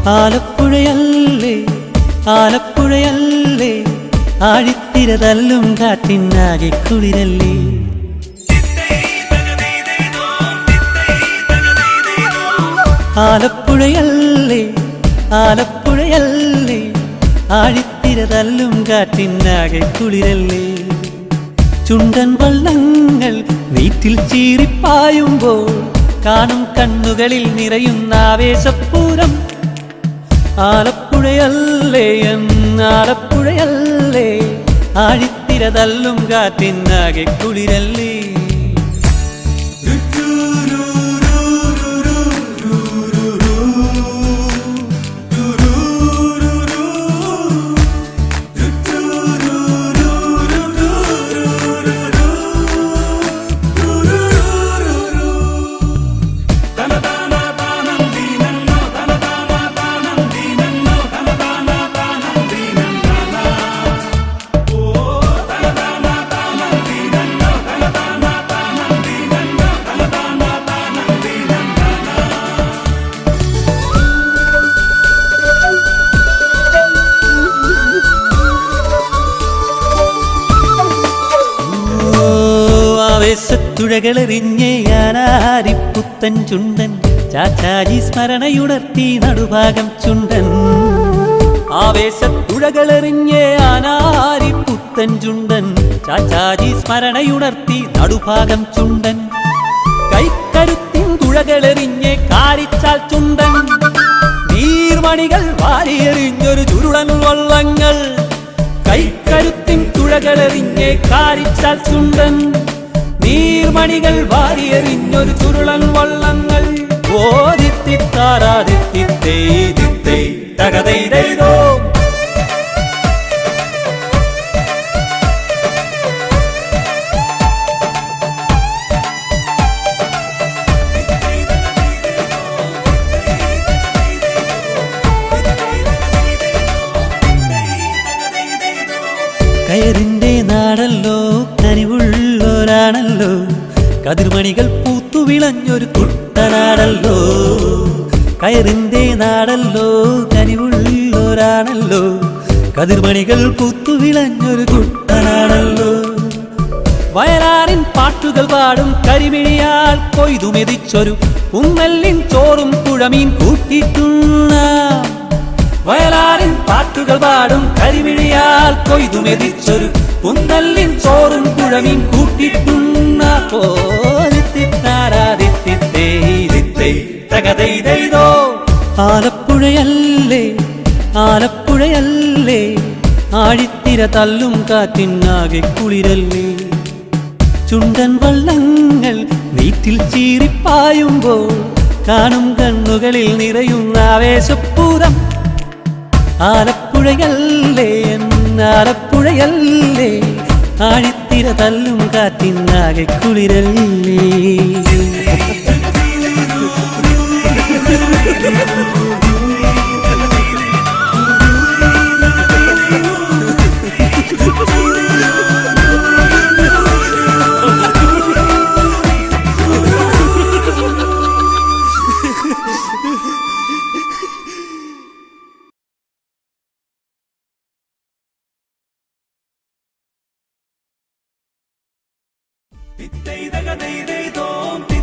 ആലപ്പുഴയല്ലേ ആലപ്പുഴയല്ലേ ആഴിത്തിര തല്ലും കാറ്റിനാകെ കുളിരല്ലേ. ആലപ്പുഴയല്ലേ ആലപ്പുഴയല്ലേ ആഴിത്തിര തല്ലും കാറ്റിനാകെ കുളിരല്ലേ. ചുണ്ടൻ വള്ളങ്ങൾ നീറ്റിൽ ചീറിപ്പായുമ്പോൾ കാണും കണ്ണുകളിൽ നിറയുന്ന ആവേശപ്പൂരം. ആലപ്പുഴയല്ലേ ആലപ്പുഴയല്ലേ ആഴിത്തിര തല്ലും കാറ്റിനാകെ കുളിരല്ലേ. ആവേശത്തുഴകളെറിഞ്ഞേ ആനാരിപ്പുത്തൻ ചുണ്ടൻ ചാച്ചാജി സ്മരണയുണർത്തി നടുഭാഗം ചുണ്ടൻ. ആവേശത്തുഴകളെറിഞ്ഞേ ആനാരിപ്പുത്തൻ ചുണ്ടൻ ചാച്ചാജി സ്മരണയുണർത്തി നടുഭാഗം ചുണ്ടൻ. കൈക്കരുത്തിൻ തുഴകളെറിഞ്ഞേ കാരിച്ചാൽ ചുണ്ടൻ. നീർമണികൾ വാരിയെറിഞ്ഞൊരു ചുരുളൻ വള്ളങ്ങൾ. കൈക്കരുത്തിൻ തുഴകളെറിഞ്ഞേ കാരിച്ചാൽ ചുണ്ടൻ. നീർമണികൾ വാരിയെറിഞ്ഞൊരു ചുരുളൻ വള്ളങ്ങൾ. ഓ ദിത്തിത്താരാദിത്തിത്തേ ദിത്തേ തകതൈതൈതോ. കയറിന്റെ നാടല്ലോ കനിവുള്ളോരാണല്ലോ. കതിർമണികൾ പൂത്തു വിളഞ്ഞൊരു കുട്ടനാടല്ലോ. കയറിന്റെ നാടല്ലോ കനിവുള്ളോരാണല്ലോ. കതിർമണികൾ പൂത്തു വിളഞ്ഞൊരു കുട്ടനാടല്ലോ. വയലാറിൻ പാട്ടുകൾ പാടും കരിമിഴിയാൽ കൊയ്തു മെതിച്ചൊരു പുന്നല്ലിൻ ചോറും പുഴമീൻ കൂട്ടിട്ടുള്ള. വയലാറിൻ പാട്ടുകൾ പാടും കരിമിഴിയാൽ കൊയ്തു മെതിച്ചൊരു പുന്നല്ലിൻ ചോറും പുഴമീൻ കൂട്ടിട്ടുണ്ണ. ആലപ്പുഴയല്ലേ ആലപ്പുഴയല്ലേ ആഴിത്തിര തല്ലും കാറ്റിനാകെ കുളിരല്ലേ. ചുണ്ടൻ വള്ളങ്ങൾ നീറ്റിൽ ചീറിപ്പായുമ്പോൾ കാണും കണ്ണുകളിൽ നിറയുന്ന ആവേശപ്പൂരം. ആലപ്പുഴയല്ലേ ആലപ്പുഴയല്ലേ ആഴിത്തിര തല്ലും കാറ്റിനാകെ കുളിരല്ലേ. Tittei daga dei dei dom.